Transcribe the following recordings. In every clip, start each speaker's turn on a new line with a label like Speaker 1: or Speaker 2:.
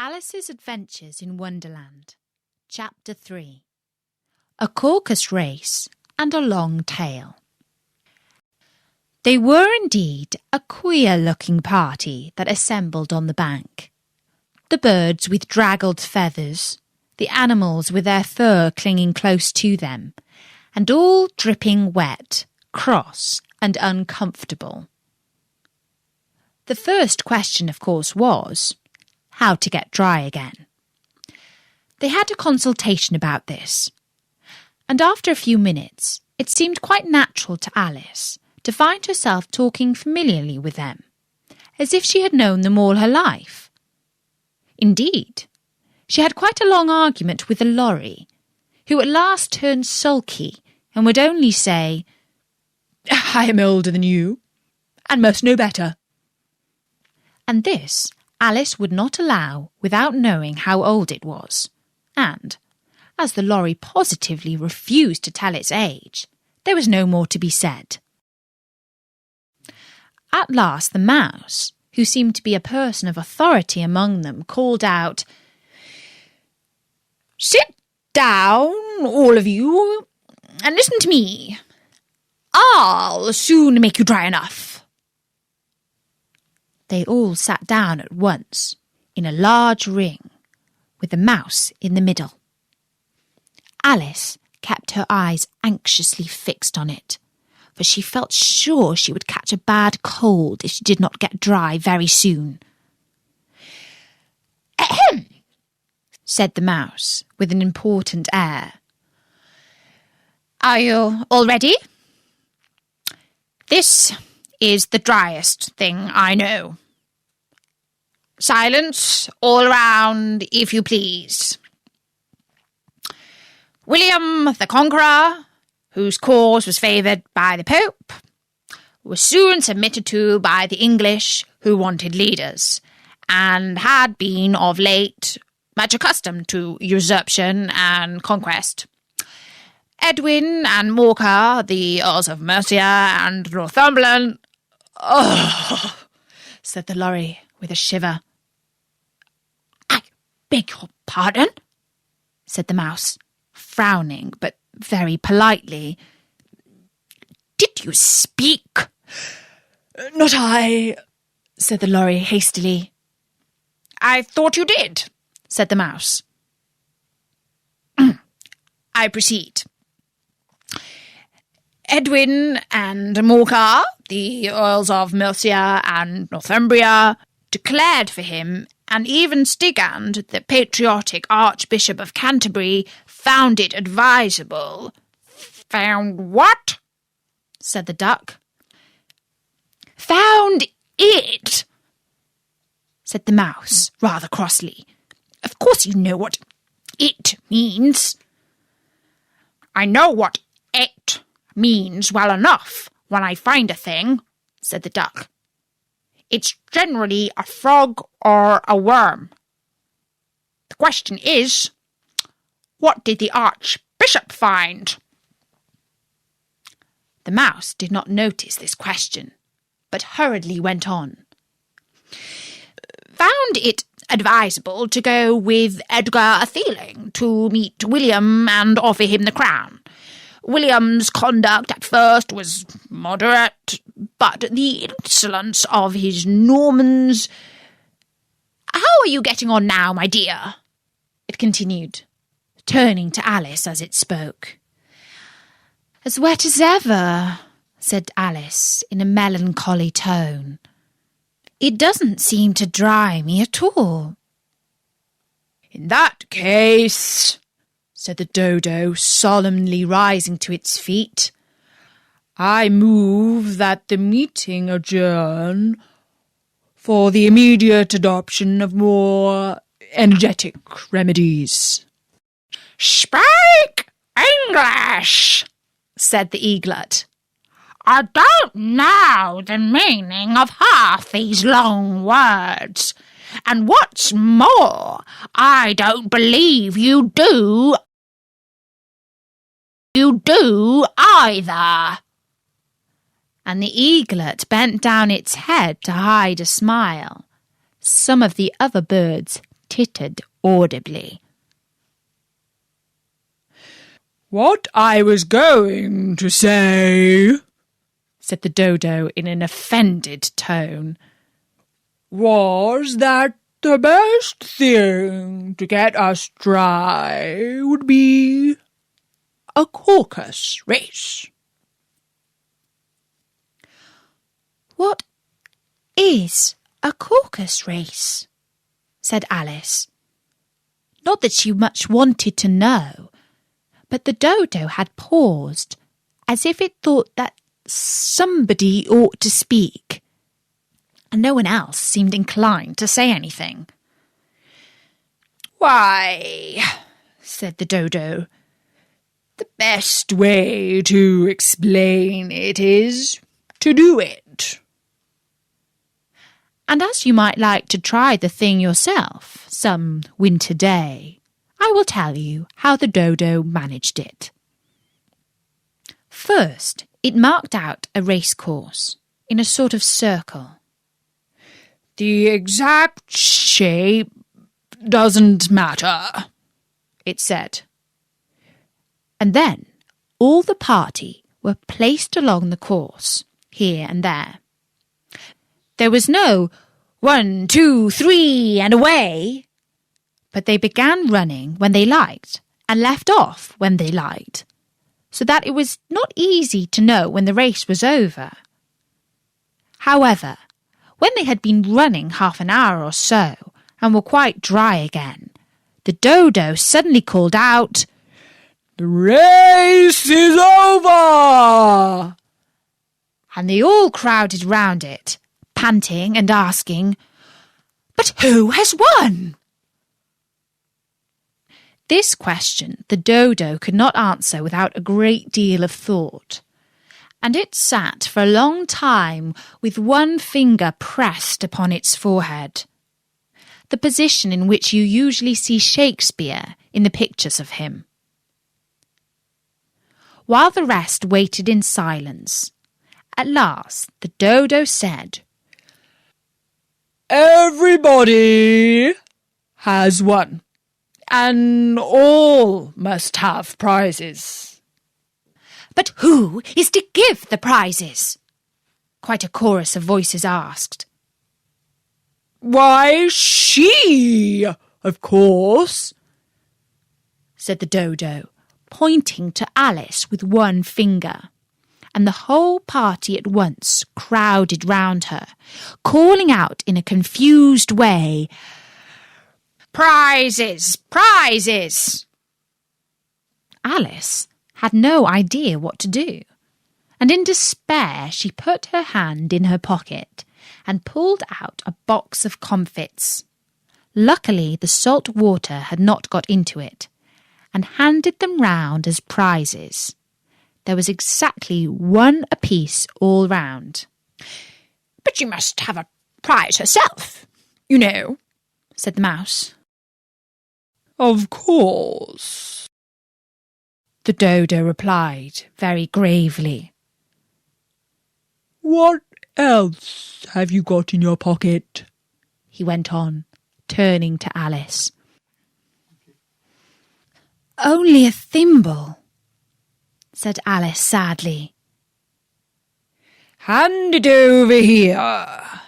Speaker 1: Alice's Adventures in Wonderland, Chapter 3. A Caucus Race and a Long Tail. They were indeed a queer-looking party that assembled on the bank. The birds with draggled feathers, the animals with their fur clinging close to them, and all dripping wet, cross, and uncomfortable. The first question, of course, was how to get dry again. They had a consultation about this, and after a few minutes it seemed quite natural to Alice to find herself talking familiarly with them, as if she had known them all her life. Indeed, she had quite a long argument with the lorry, who at last turned sulky and would only say, "I am older than you, and must know better." And this Alice would not allow without knowing how old it was, and, as the lorry positively refused to tell its age, there was no more to be said. At last the mouse, who seemed to be a person of authority among them, called out, "Sit down, all of you, and listen to me. I'll soon make you dry enough." They all sat down at once, in a large ring, with the mouse in the middle. Alice kept her eyes anxiously fixed on it, for she felt sure she would catch a bad cold if she did not get dry very soon. "Ahem," said the mouse, with an important air. "Are you all ready? This is the driest thing I know. Silence all around, if you please. William the Conqueror, whose cause was favoured by the Pope, was soon submitted to by the English, who wanted leaders, and had been of late much accustomed to usurpation and conquest. Edwin and Morcar, the Earls of Mercia and Northumberland—" "Oh," said the lorry with a shiver. "I beg your pardon," said the mouse, frowning, but very politely. "Did you speak?" "Not I," said the lorry hastily. "I thought you did," said the mouse. "I proceed. Edwin and Morcar, the Earls of Mercia and Northumbria, declared for him, and even Stigand, the patriotic Archbishop of Canterbury, found it advisable." "Found what?" said the duck. "Found it," said the mouse, rather crossly. "Of course you know what it means." "I know what it means well enough when I find a thing," said the duck. "It's generally a frog or a worm. The question is, what did the Archbishop find?" The mouse did not notice this question, but hurriedly went on. "Found it advisable to go with Edgar Atheling to meet William and offer him the crown. William's conduct at first was moderate, but the insolence of his Normans— How are you getting on now, my dear?" it continued, turning to Alice as it spoke. "As wet as ever," said Alice in a melancholy tone. "It doesn't seem to dry me at all." "In that case," said the dodo, solemnly rising to its feet, "I move that the meeting adjourn for the immediate adoption of more energetic remedies." "Speak English," said the eaglet. "I don't know the meaning of half these long words, and what's more, I don't believe you do either." And the eaglet bent down its head to hide a smile. Some of the other birds tittered audibly.
Speaker 2: "What I was going to say,"
Speaker 1: said the dodo in an offended tone,
Speaker 2: "was that the best thing to get us dry would be a caucus race."
Speaker 1: "What is a caucus race?" said Alice. Not that she much wanted to know, but the dodo had paused, as if it thought that somebody ought to speak, and no one else seemed inclined to say anything.
Speaker 2: "Why," said the dodo, "the best way to explain it is to do it."
Speaker 1: And as you might like to try the thing yourself some winter day, I will tell you how the dodo managed it. First, it marked out a race course in a sort of circle.
Speaker 2: "The exact shape doesn't matter," it said.
Speaker 1: And then all the party were placed along the course, here and there. There was no 1, 2, 3 and away, but they began running when they liked and left off when they liked, so that it was not easy to know when the race was over. However, when they had been running half an hour or so and were quite dry again, the dodo suddenly called out,
Speaker 2: "The race is over!"
Speaker 1: And they all crowded round it, panting and asking, "But who has won?" This question the dodo could not answer without a great deal of thought, and it sat for a long time with one finger pressed upon its forehead, the position in which you usually see Shakespeare in the pictures of him. While the rest waited in silence, at last the dodo said,
Speaker 2: "Everybody has won, and all must have prizes."
Speaker 1: "But who is to give the prizes?" quite a chorus of voices asked.
Speaker 2: "Why, she, of course,"
Speaker 1: said the dodo, pointing to Alice with one finger, and the whole party at once crowded round her, calling out in a confused way, "Prizes! Prizes!" Alice had no idea what to do, and in despair she put her hand in her pocket and pulled out a box of comfits. Luckily the salt water had not got into it, and handed them round as prizes. There was exactly one apiece all round.
Speaker 2: "But she must have a prize herself, you know,"
Speaker 1: said the mouse.
Speaker 2: "Of course,"
Speaker 1: the dodo replied very gravely.
Speaker 2: "What else have you got in your pocket?"
Speaker 1: he went on, turning to Alice. "Only a thimble," said Alice sadly.
Speaker 2: "Hand it over here,"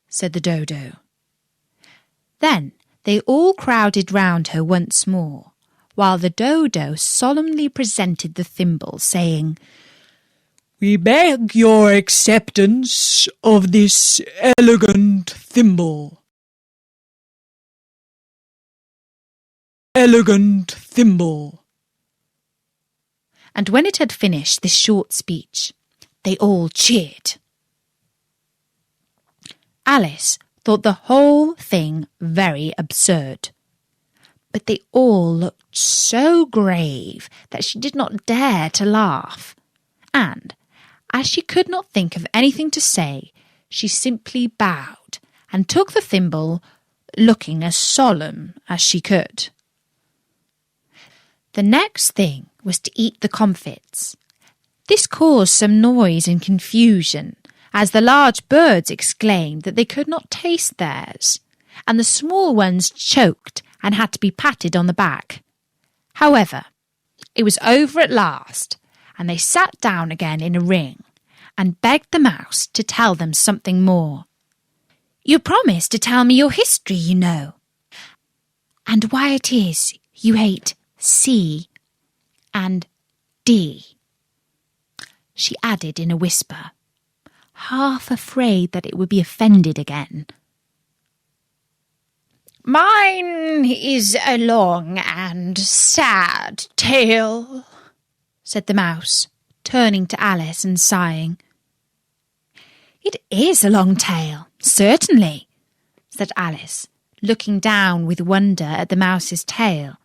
Speaker 1: said the dodo. Then they all crowded round her once more, while the dodo solemnly presented the thimble, saying,
Speaker 2: "We beg your acceptance of this elegant thimble." Elegant thimble.
Speaker 1: And when it had finished this short speech, they all cheered. Alice thought the whole thing very absurd, but they all looked so grave that she did not dare to laugh, and, as she could not think of anything to say, she simply bowed and took the thimble, looking as solemn as she could. The next thing was to eat the comfits. This caused some noise and confusion, as the large birds exclaimed that they could not taste theirs, and the small ones choked and had to be patted on the back. However, it was over at last, and they sat down again in a ring and begged the mouse to tell them something more. "You promised to tell me your history, you know, and why it is you hate C and D," she added in a whisper, half afraid that it would be offended again.
Speaker 2: "Mine is a long and sad tale,"
Speaker 1: said the mouse, turning to Alice and sighing. "It is a long tale, certainly," said Alice, looking down with wonder at the mouse's tail.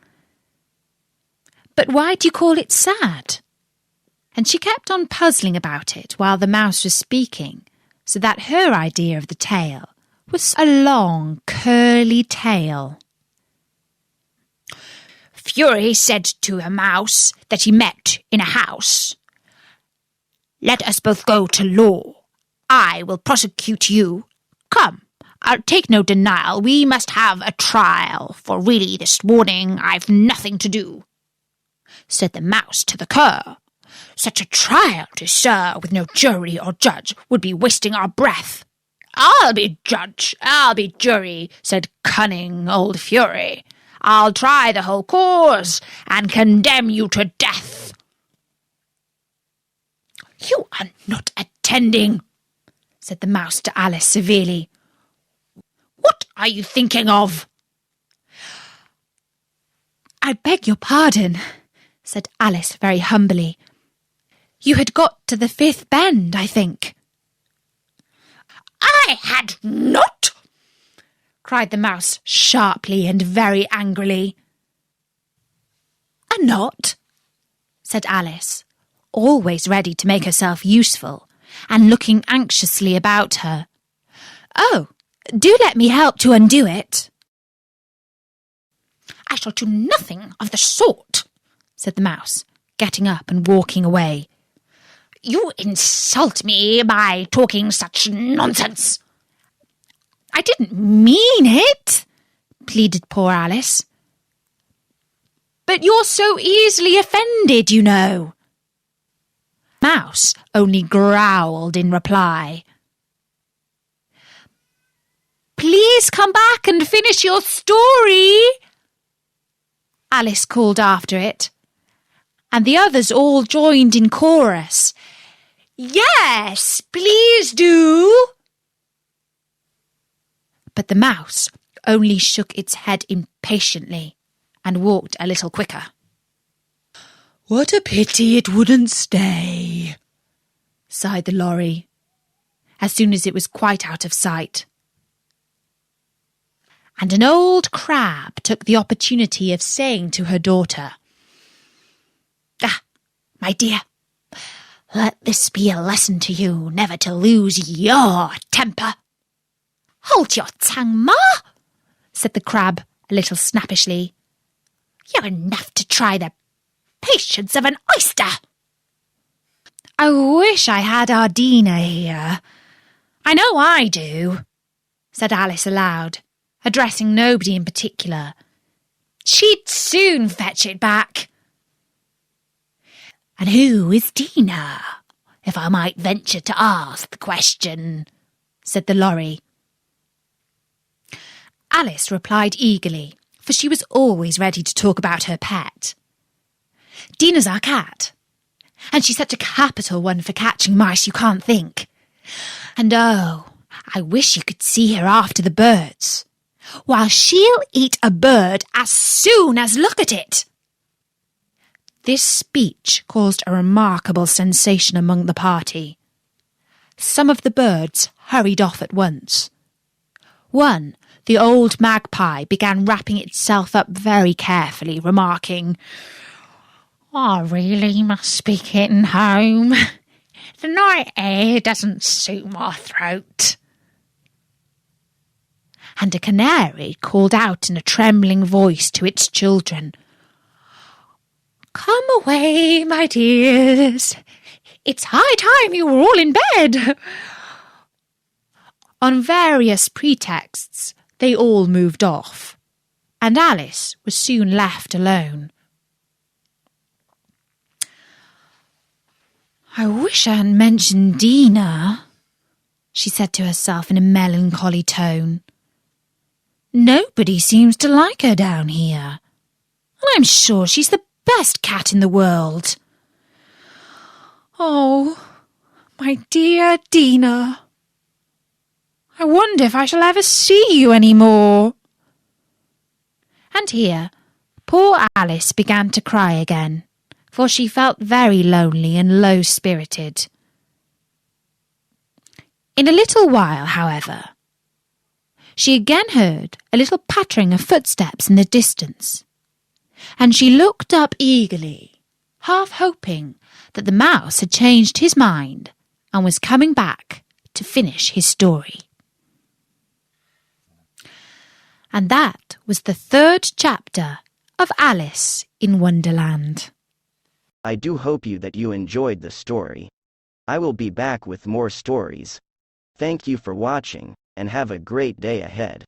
Speaker 1: "But why do you call it sad?" And she kept on puzzling about it while the mouse was speaking, so that her idea of the tale was a long, curly tail.
Speaker 2: "Fury said to a mouse that he met in a house, 'Let us both go to law. I will prosecute you. Come, I'll take no denial. We must have a trial, for really this morning I've nothing to do.' Said the mouse to the cur, 'Such a trial, dear sir, with no jury or judge, would be wasting our breath.' 'I'll be judge, I'll be jury,' said cunning old Fury. 'I'll try the whole cause and condemn you to death.' 'You are not attending,' said the mouse to Alice severely. 'What are you thinking of?'
Speaker 1: 'I beg your pardon,' said Alice very humbly. 'You had got to the fifth bend, I think.'
Speaker 2: 'I had not!' cried the mouse sharply and very angrily.
Speaker 1: 'A knot?' said Alice, always ready to make herself useful, and looking anxiously about her. 'Oh, do let me help to undo it.'
Speaker 2: 'I shall do nothing of the sort,' said the mouse,
Speaker 1: getting up and walking away.
Speaker 2: 'You insult me by talking such nonsense.'
Speaker 1: 'I didn't mean it,' pleaded poor Alice. 'But you're so easily offended, you know.' Mouse only growled in reply. 'Please come back and finish your story,' Alice called after it, and the others all joined in chorus. 'Yes, please do.' But the mouse only shook its head impatiently and walked a little quicker. 'What a pity it wouldn't stay,' sighed the lorry, as soon as it was quite out of sight. And an old crab took the opportunity of saying to her daughter, 'Ah, my dear, let this be a lesson to you never to lose your temper.' 'Hold your tongue, Ma,' said the crab a little snappishly. 'You're enough to try the patience of an oyster.' 'I wish I had Ardina here. I know I do,' said Alice aloud, addressing nobody in particular. 'She'd soon fetch it back.' 'And who is Dina, if I might venture to ask the question?' said the lorry. Alice replied eagerly, for she was always ready to talk about her pet. 'Dina's our cat, and she's such a capital one for catching mice you can't think. And oh, I wish you could see her after the birds. While she'll eat a bird as soon as look at it.' This speech caused a remarkable sensation among the party. Some of the birds hurried off at once. One, the old magpie, began wrapping itself up very carefully, remarking, 'I really must be getting home. The night air doesn't suit my throat.' And a canary called out in a trembling voice to its children, 'Come away, my dears. It's high time you were all in bed.' On various pretexts, They all moved off, and Alice was soon left alone. "I wish I hadn't mentioned Dina," she said to herself in a melancholy tone. "Nobody seems to like her down here, and I'm sure she's the best cat in the world. Oh, my dear Dina, I wonder if I shall ever see you any more." And here poor Alice began to cry again, for she felt very lonely and low-spirited. In a little while, however, she again heard a little pattering of footsteps in the distance, and she looked up eagerly, half hoping that the mouse had changed his mind and was coming back to finish his story. And that was the 3rd chapter of Alice in Wonderland.
Speaker 3: I do hope that you enjoyed the story. I will be back with more stories. Thank you for watching, and have a great day ahead.